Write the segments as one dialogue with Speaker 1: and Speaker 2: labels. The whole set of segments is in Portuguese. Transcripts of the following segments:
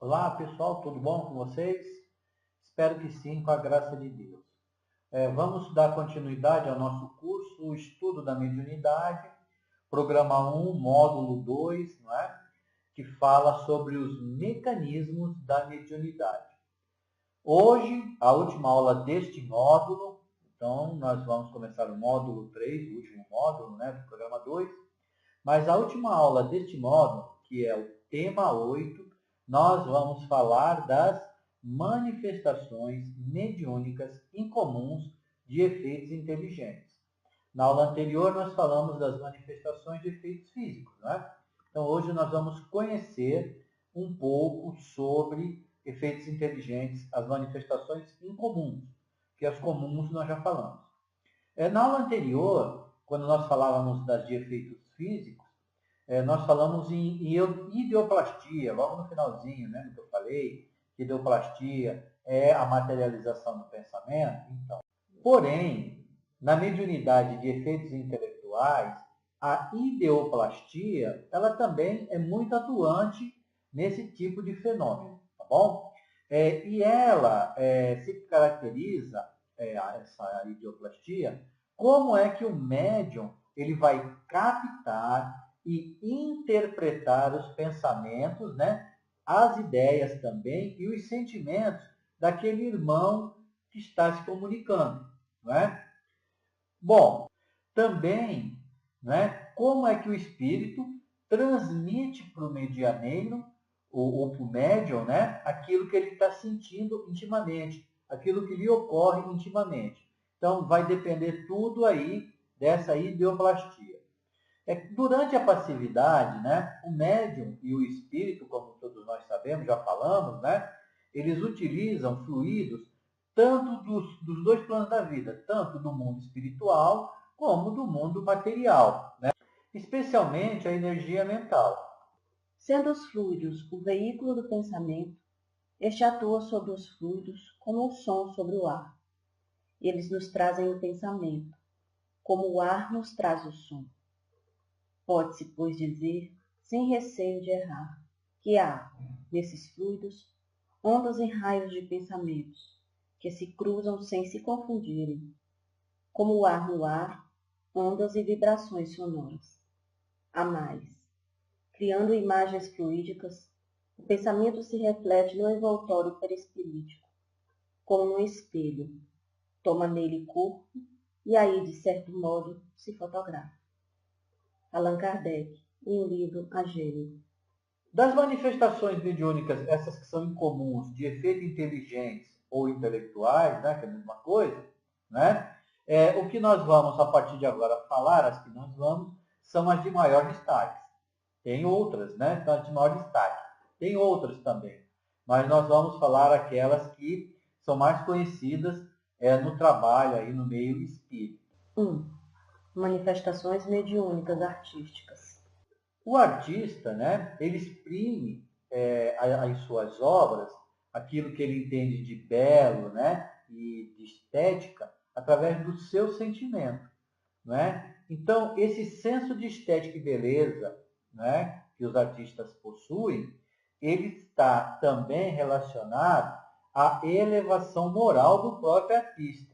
Speaker 1: Olá pessoal, tudo bom com vocês? Espero que sim, com a graça de Deus. Vamos dar continuidade ao nosso curso, o Estudo da Mediunidade, Programa 1, Módulo 2, não é? Que fala sobre os mecanismos da mediunidade. Hoje, a última aula deste módulo, então nós vamos começar o módulo 3, o último módulo, né, do Programa 2, mas a última aula deste módulo, que é o tema 8, nós vamos falar das manifestações mediúnicas incomuns de efeitos inteligentes. Na aula anterior, nós falamos das manifestações de efeitos físicos, né? Então, hoje nós vamos conhecer um pouco sobre efeitos inteligentes, as manifestações incomuns, que as comuns nós já falamos. Na aula anterior, quando nós falávamos de efeitos físicos, nós falamos em ideoplastia, logo no finalzinho, né, no que eu falei, que ideoplastia é a materialização do pensamento. Então, porém, na mediunidade de efeitos intelectuais, a ideoplastia, ela também é muito atuante nesse tipo de fenômeno, tá bom? E ela se caracteriza, essa ideoplastia, como é que o médium ele vai captar e interpretar os pensamentos, né, as ideias também e os sentimentos daquele irmão que está se comunicando, não é? Bom, também, né, como é que o espírito transmite para o medianeiro ou para o médium, né, aquilo que ele está sentindo intimamente, aquilo que lhe ocorre intimamente. Então, vai depender tudo aí dessa ideoplastia. Durante a passividade, né, o médium e o espírito, como todos nós sabemos, já falamos, né, eles utilizam fluidos tanto dos dois planos da vida, tanto do mundo espiritual como do mundo material, né, especialmente a energia mental.
Speaker 2: Sendo os fluidos o veículo do pensamento, este atua sobre os fluidos como o som sobre o ar. Eles nos trazem o pensamento, como o ar nos traz o som. Pode-se, pois, dizer, sem receio de errar, que há, nesses fluidos, ondas e raios de pensamentos, que se cruzam sem se confundirem, como o ar no ar, ondas e vibrações sonoras. Há mais. Criando imagens fluídicas, o pensamento se reflete no envoltório perispirítico, como no espelho, toma nele corpo e aí, de certo modo, se fotografa. Allan Kardec, em um livro A Gênese.
Speaker 1: Das manifestações mediúnicas, essas que são incomuns, de efeito inteligentes ou intelectuais, né, que é a mesma coisa, né, o que nós vamos, a partir de agora, falar, as que nós vamos, são as de maior destaque. Tem outras, né, são as de maior destaque. Tem outras também, mas nós vamos falar aquelas que são mais conhecidas no trabalho, aí no meio espírita.
Speaker 2: 1. Manifestações mediúnicas artísticas.
Speaker 1: O artista, né, ele exprime em suas obras aquilo que ele entende de belo, né, e de estética através do seu sentimento, não é? Então, esse senso de estética e beleza, né, que os artistas possuem, ele está também relacionado à elevação moral do próprio artista.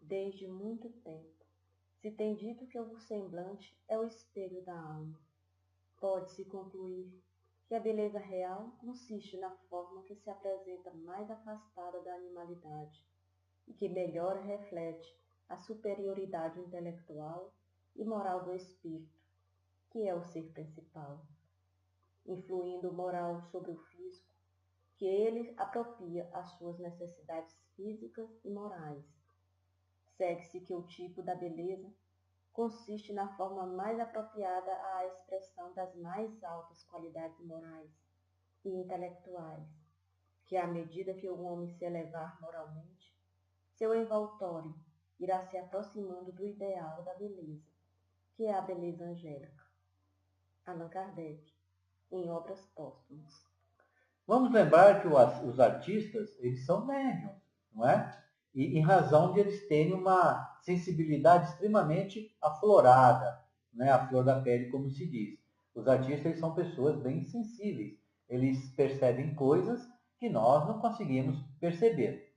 Speaker 2: Desde muito tempo, se tem dito que o semblante é o espelho da alma. Pode-se concluir que a beleza real consiste na forma que se apresenta mais afastada da animalidade e que melhor reflete a superioridade intelectual e moral do espírito, que é o ser principal, influindo moral sobre o físico, que ele apropria às suas necessidades físicas e morais. Segue-se que o tipo da beleza consiste na forma mais apropriada à expressão das mais altas qualidades morais e intelectuais, que à medida que o homem se elevar moralmente, seu envoltório irá se aproximando do ideal da beleza, que é a beleza angélica. Allan Kardec, em Obras Póstumas.
Speaker 1: Vamos lembrar que os artistas, eles são médiums, não é? E em razão de eles terem uma sensibilidade extremamente aflorada, né? A flor da pele, como se diz. Os artistas, eles são pessoas bem sensíveis, Eles percebem coisas que nós não conseguimos perceber.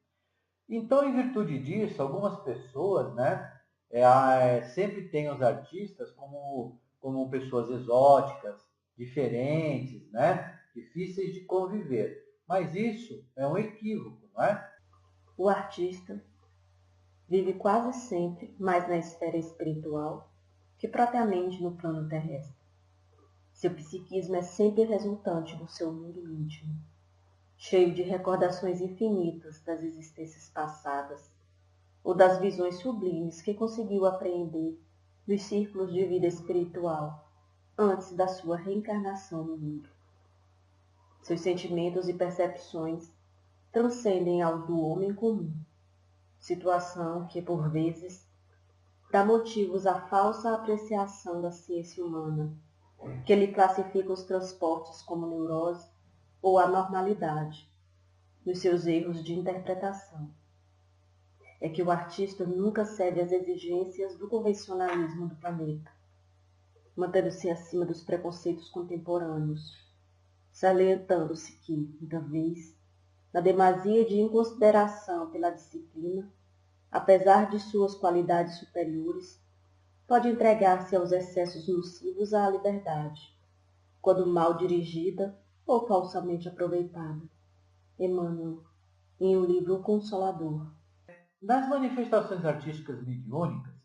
Speaker 1: Então, em virtude disso, algumas pessoas, né, sempre têm os artistas como pessoas exóticas, diferentes, né, difíceis de conviver. Mas isso é um equívoco, não é?
Speaker 2: O artista vive quase sempre mais na esfera espiritual que propriamente no plano terrestre. Seu psiquismo é sempre resultante do seu mundo íntimo, cheio de recordações infinitas das existências passadas ou das visões sublimes que conseguiu apreender nos círculos de vida espiritual antes da sua reencarnação no mundo. Seus sentimentos e percepções transcendem aos do homem comum, situação que, por vezes, dá motivos à falsa apreciação da ciência humana, que lhe classifica os transportes como neurose ou anormalidade, nos seus erros de interpretação. É que o artista nunca cede às exigências do convencionalismo do planeta, mantendo-se acima dos preconceitos contemporâneos, salientando-se que, muita vez, na demasia de inconsideração pela disciplina, apesar de suas qualidades superiores, pode entregar-se aos excessos nocivos à liberdade, quando mal dirigida ou falsamente aproveitada. Emmanuel, em O Livro Consolador.
Speaker 1: Nas manifestações artísticas mediúnicas,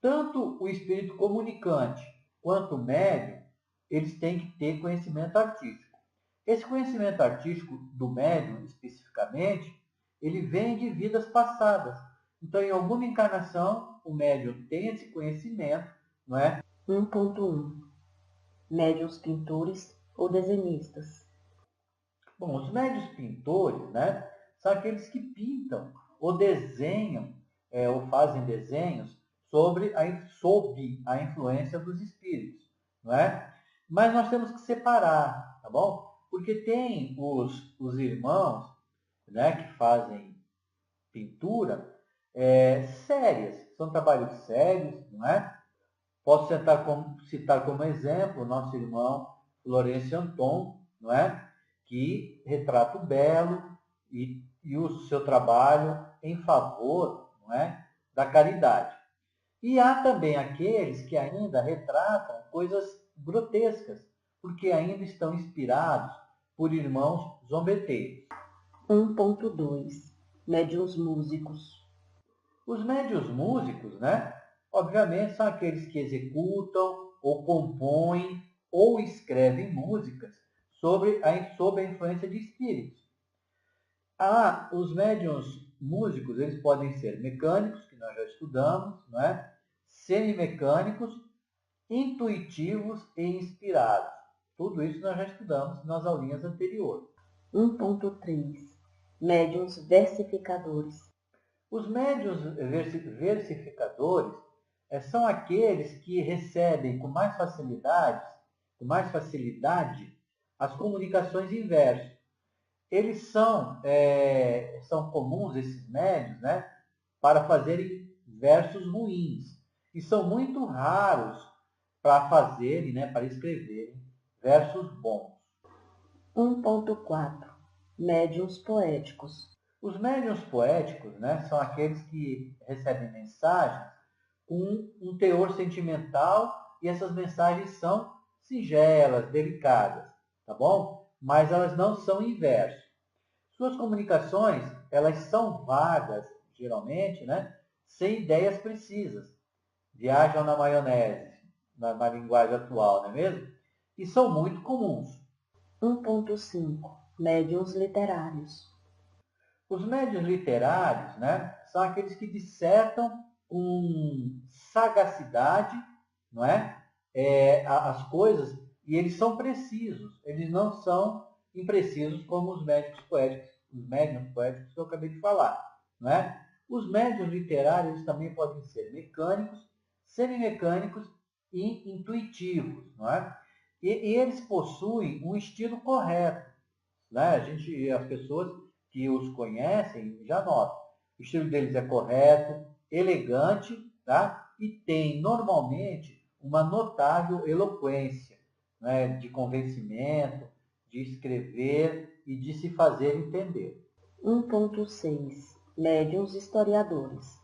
Speaker 1: tanto o espírito comunicante quanto o médium, eles têm que ter conhecimento artístico. Esse conhecimento artístico do médium, especificamente, ele vem de vidas passadas. Então, em alguma encarnação, o médium tem esse conhecimento, não é?
Speaker 2: 1.1 Médiuns pintores ou desenhistas.
Speaker 1: Bom, os médiuns pintores, né, são aqueles que pintam ou desenham, ou fazem desenhos sob a influência dos espíritos, não é? Mas nós temos que separar, tá bom? Porque tem os irmãos, né, que fazem pintura sérias, são trabalhos sérios, não é? Posso citar como exemplo o nosso irmão Florencio Anton, não é? Que retrata o belo e o seu trabalho em favor, não é? Da caridade. E há também aqueles que ainda retratam coisas grotescas, porque ainda estão inspirados por irmãos zombeteiros.
Speaker 2: 1.2 Médiuns músicos.
Speaker 1: Os médiuns músicos, né? Obviamente são aqueles que executam ou compõem ou escrevem músicas sob a influência de espíritos. Os médiuns músicos, eles podem ser mecânicos, que nós já estudamos, não é? Semimecânicos, intuitivos e inspirados. Tudo isso nós já estudamos nas aulinhas anteriores.
Speaker 2: 1.3 Médiuns versificadores.
Speaker 1: Os médiuns versificadores são aqueles que recebem com mais facilidade as comunicações em verso. Eles são comuns, esses médiuns, né, para fazerem versos ruins. E são muito raros para fazerem, né, para escreverem versos bons.
Speaker 2: 1.4 Médiuns poéticos.
Speaker 1: Os médiuns poéticos, né, são aqueles que recebem mensagens com um teor sentimental e essas mensagens são singelas, delicadas, tá bom? Mas elas não são em verso. Suas comunicações, elas são vagas, geralmente, né, sem ideias precisas. Viajam na maionese, na linguagem atual, não é mesmo? E são muito comuns.
Speaker 2: 1.5 Médiuns literários.
Speaker 1: Os médiuns literários, né, são aqueles que dissertam com sagacidade, não é? As coisas, e eles são precisos, eles não são imprecisos como os médiuns poéticos que eu acabei de falar, não é? Os médiuns literários também podem ser mecânicos, semimecânicos e intuitivos, não é? E eles possuem um estilo correto, né? As pessoas que os conhecem já notam. O estilo deles é correto, elegante, tá? E tem normalmente uma notável eloquência, né? De convencimento, de escrever e de se fazer entender.
Speaker 2: 1.6 Médiuns historiadores.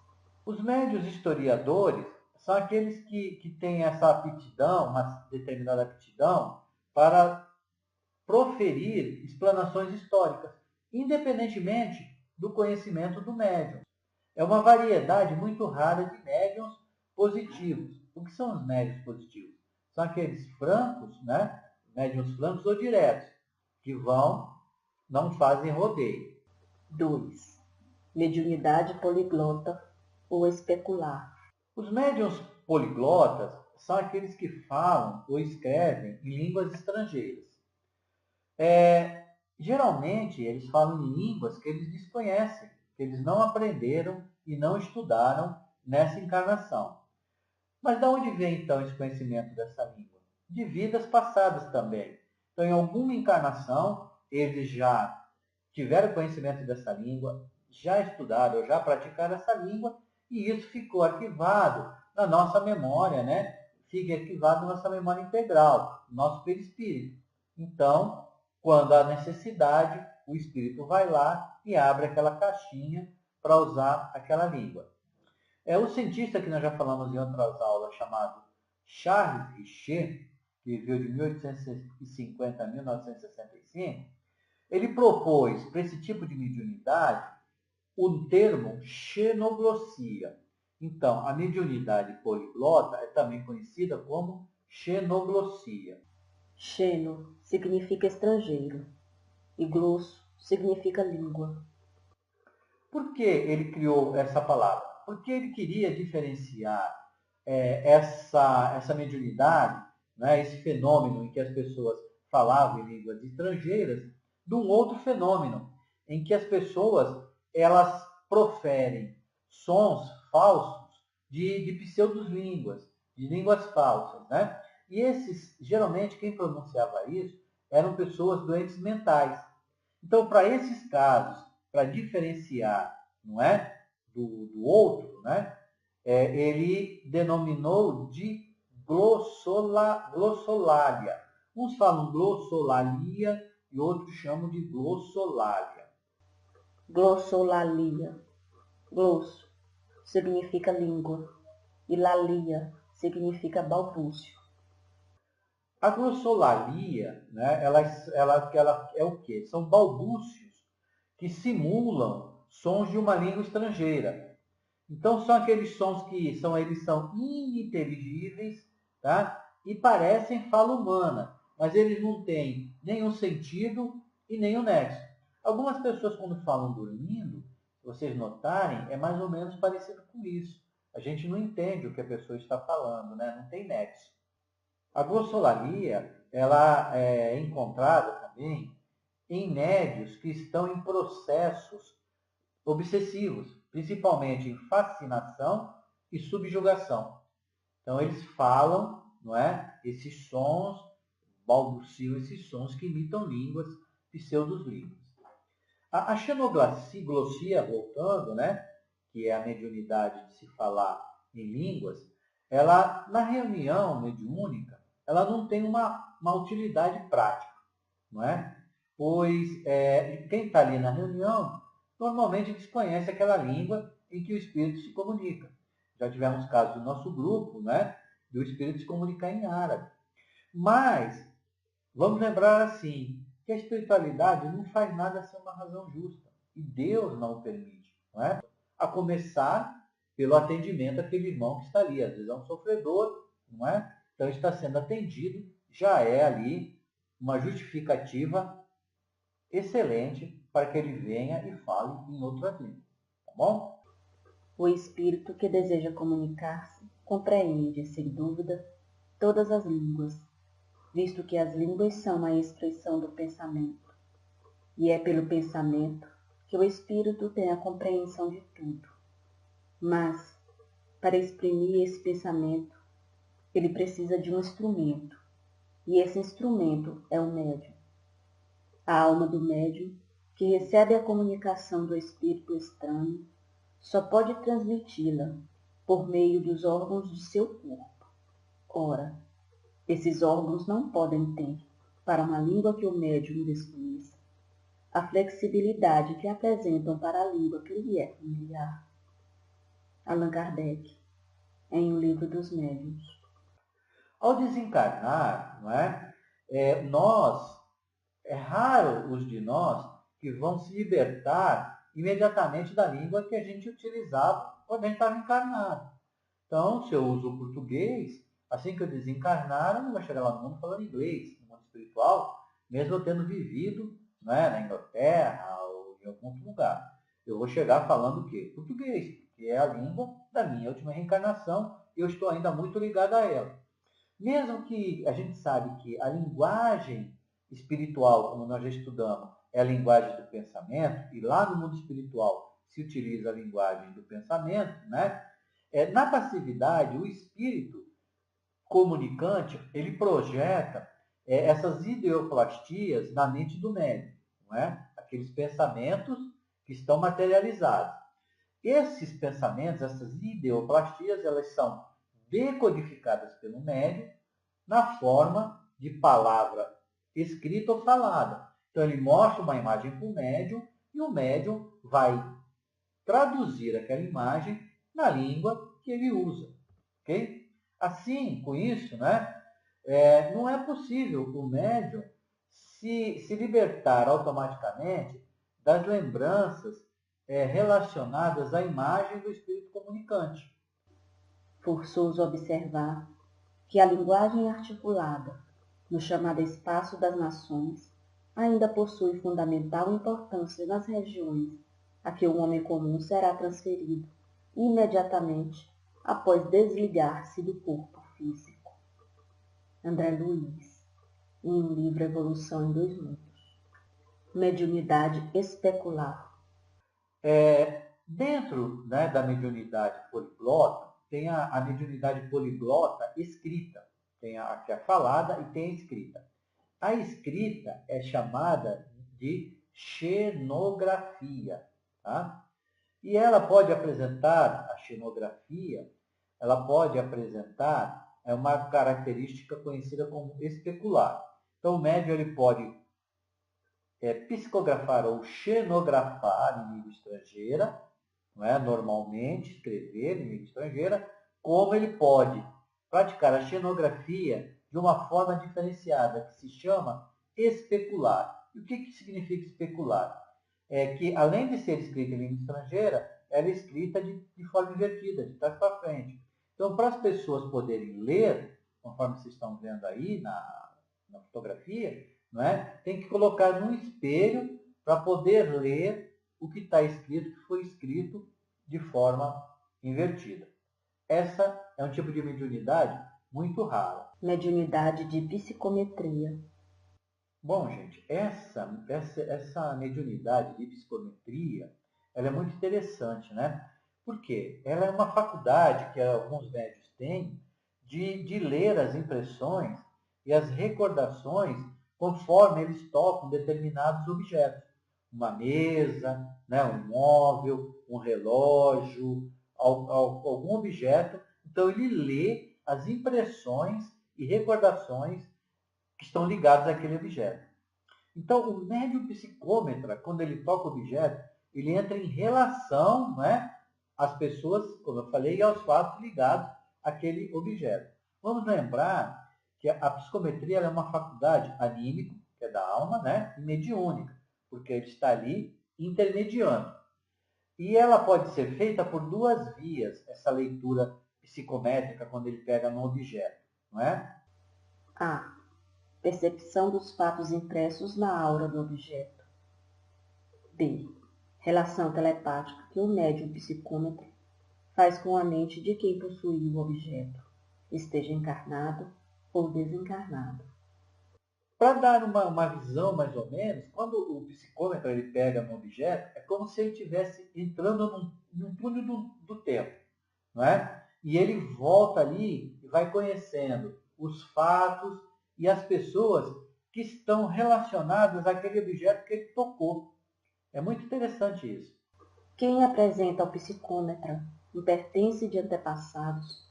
Speaker 1: Os médiuns historiadores são aqueles que têm essa aptidão, uma determinada aptidão, para proferir explanações históricas, independentemente do conhecimento do médium. É uma variedade muito rara de médiuns positivos. O que são os médiuns positivos? São aqueles francos, né? Médiuns francos ou diretos, que não fazem rodeio.
Speaker 2: 2. Mediunidade poliglota ou especular.
Speaker 1: Os médiuns poliglotas são aqueles que falam ou escrevem em línguas estrangeiras. Geralmente, eles falam em línguas que eles desconhecem, que eles não aprenderam e não estudaram nessa encarnação. Mas de onde vem, então, esse conhecimento dessa língua? De vidas passadas também. Então, em alguma encarnação, eles já tiveram conhecimento dessa língua, já estudaram ou já praticaram essa língua, e isso ficou arquivado na nossa memória, né? Fica arquivado na nossa memória integral, no nosso perispírito. Então, quando há necessidade, o espírito vai lá e abre aquela caixinha para usar aquela língua. O cientista que nós já falamos em outras aulas, chamado Charles Richer, que viveu de 1850 a 1965, ele propôs para esse tipo de mediunidade o termo xenoglossia. Então, a mediunidade poliglota é também conhecida como xenoglossia.
Speaker 2: Xeno significa estrangeiro e glosso significa língua.
Speaker 1: Por que ele criou essa palavra? Porque ele queria diferenciar essa mediunidade, né, esse fenômeno em que as pessoas falavam em línguas estrangeiras, de um outro fenômeno, em que as pessoas elas proferem sons falsos de pseudolínguas, de línguas falsas, né? E geralmente, quem pronunciava isso eram pessoas doentes mentais. Então, para esses casos, para diferenciar, não é, do outro, né, ele denominou de glossolalia. Uns falam glossolalia e outros chamam de glossolalia.
Speaker 2: Glossolalia. Glosso significa língua e lalia significa balbúcio.
Speaker 1: A glossolalia, né, ela é o quê? São balbúcios que simulam sons de uma língua estrangeira. Então, são aqueles sons que eles são ininteligíveis, tá? E parecem fala humana, mas eles não têm nenhum sentido e nenhum nexo. Algumas pessoas, quando falam dormindo, se vocês notarem, é mais ou menos parecido com isso. A gente não entende o que a pessoa está falando, né? Não tem nexo. A glossolalia, ela é encontrada também em médios que estão em processos obsessivos, principalmente em fascinação e subjugação. Então eles falam, não é, esses sons, balbuciam esses sons que imitam línguas, pseudolínguas. A xenoglossia, voltando, né, que é a mediunidade de se falar em línguas, ela, na reunião mediúnica, ela não tem uma utilidade prática, não é? Pois quem está ali na reunião normalmente desconhece aquela língua em que o espírito se comunica. Já tivemos casos do nosso grupo, né, do espírito se comunicar em árabe. Mas vamos lembrar assim, que a espiritualidade não faz nada sem uma razão justa. E Deus não o permite, não é? A começar pelo atendimento àquele irmão que está ali. Às vezes é um sofredor, não é? Então está sendo atendido, já é ali uma justificativa excelente para que ele venha e fale em outras línguas. Tá bom?
Speaker 2: O espírito que deseja comunicar-se compreende, sem dúvida, todas as línguas, visto que as línguas são a expressão do pensamento, e é pelo pensamento que o espírito tem a compreensão de tudo. Mas, para exprimir esse pensamento, ele precisa de um instrumento, e esse instrumento é o médium. A alma do médium, que recebe a comunicação do espírito estranho, só pode transmiti-la por meio dos órgãos de seu corpo. Ora, esses órgãos não podem ter, para uma língua que o médium desconheça, a flexibilidade que apresentam para a língua que lhe é familiar. Allan Kardec, em O Livro dos Médiuns.
Speaker 1: Ao desencarnar, não é? É raro os de nós que vão se libertar imediatamente da língua que a gente utilizava quando a gente estava encarnado. Então, se eu uso o português, assim que eu desencarnar, eu não vou chegar lá no mundo falando inglês, no mundo espiritual, mesmo eu tendo vivido, né, na Inglaterra ou em algum outro lugar. Eu vou chegar falando o quê? Português, que é a língua da minha última reencarnação, e eu estou ainda muito ligado a ela. Mesmo que a gente sabe que a linguagem espiritual, como nós já estudamos, é a linguagem do pensamento, e lá no mundo espiritual se utiliza a linguagem do pensamento, né? Na passividade, o espírito comunicante, ele projeta essas ideoplastias na mente do médium, não é? Aqueles pensamentos que estão materializados. Esses pensamentos, essas ideoplastias, elas são decodificadas pelo médium na forma de palavra escrita ou falada. Então ele mostra uma imagem para o médium e o médium vai traduzir aquela imagem na língua que ele usa. Ok? Assim, com isso, né, não é possível o médium se libertar automaticamente das lembranças relacionadas à imagem do espírito comunicante.
Speaker 2: Forçoso observar que a linguagem articulada, no chamado espaço das nações, ainda possui fundamental importância nas regiões a que o homem comum será transferido imediatamente após desligar-se do corpo físico. André Luiz, em um livro Evolução em 2 Mundos. Mediunidade especular.
Speaker 1: Dentro, né, da mediunidade poliglota, tem a mediunidade poliglota escrita. Tem a que é falada e tem a escrita. A escrita é chamada de xenografia. Tá? E ela pode apresentar, a xenografia, ela pode apresentar uma característica conhecida como especular. Então, o médium ele pode psicografar ou xenografar em língua estrangeira, não é? Normalmente escrever em língua estrangeira, como ele pode praticar a xenografia de uma forma diferenciada, que se chama especular. E o que significa especular? É que, além de ser escrita em língua estrangeira, ela é escrita de forma invertida, de trás para frente. Então, para as pessoas poderem ler, conforme vocês estão vendo aí na fotografia, não é? Tem que colocar num espelho para poder ler o que está escrito, que foi escrito de forma invertida. Essa é um tipo de mediunidade muito rara.
Speaker 2: Mediunidade de psicometria.
Speaker 1: Bom, gente, essa mediunidade de psicometria, ela é muito interessante, né? Porque ela é uma faculdade que alguns médiuns têm de ler as impressões e as recordações conforme eles tocam determinados objetos. Uma mesa, né, um móvel, um relógio, algum objeto. Então, ele lê as impressões e recordações que estão ligados àquele objeto. Então, o médium psicômetra, quando ele toca o objeto, ele entra em relação, né, às pessoas, como eu falei, e aos fatos ligados àquele objeto. Vamos lembrar que a psicometria é uma faculdade anímica, que é da alma, né, e mediúnica, porque ele está ali intermediando. E ela pode ser feita por 2 vias, essa leitura psicométrica, quando ele pega no objeto, não é?
Speaker 2: A. Percepção dos fatos impressos na aura do objeto. B. Relação telepática que o médium psicômetra faz com a mente de quem possuiu o objeto, esteja encarnado ou desencarnado.
Speaker 1: Para dar uma visão mais ou menos, quando o psicômetro ele pega no objeto, é como se ele estivesse entrando num túnel do tempo, não é? E ele volta ali e vai conhecendo os fatos e as pessoas que estão relacionadas àquele objeto que ele tocou. É muito interessante isso.
Speaker 2: Quem apresenta ao psicômetra um pertence de antepassados,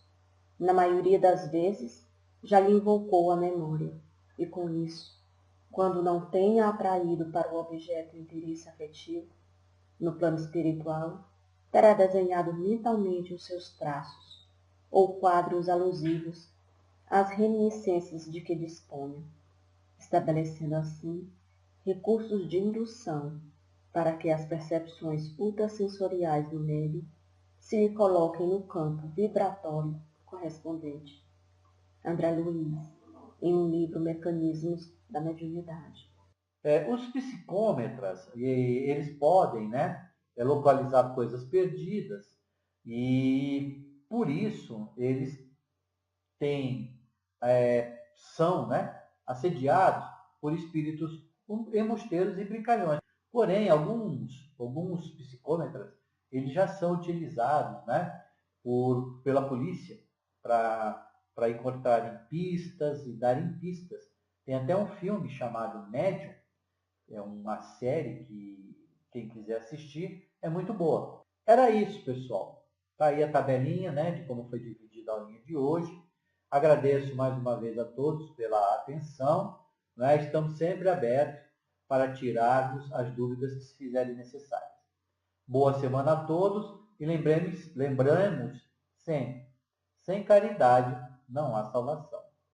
Speaker 2: na maioria das vezes, já lhe invocou a memória, e com isso quando não tenha atraído para o objeto o interesse afetivo, no plano espiritual, terá desenhado mentalmente os seus traços, ou quadros alusivos às reminiscências de que disponha, estabelecendo assim recursos de indução para que as percepções ultrassensoriais do meio se lhe coloquem no campo vibratório correspondente. André Luiz, em um livro Mecanismos da Mediunidade.
Speaker 1: Os psicômetras, eles podem, localizar coisas perdidas e, por isso, eles são assediados por espíritos embusteiros e brincalhões. Porém, alguns psicômetras eles já são utilizados pela polícia para encontrarem pistas e darem pistas. Tem até um filme chamado Médium, é uma série que quem quiser assistir é muito boa. Era isso, pessoal. Está aí a tabelinha de como foi dividida a aulinha de hoje. Agradeço mais uma vez a todos pela atenção. Estamos sempre abertos para tirarmos as dúvidas que se fizerem necessárias. Boa semana a todos e lembremos sempre, sem caridade não há salvação.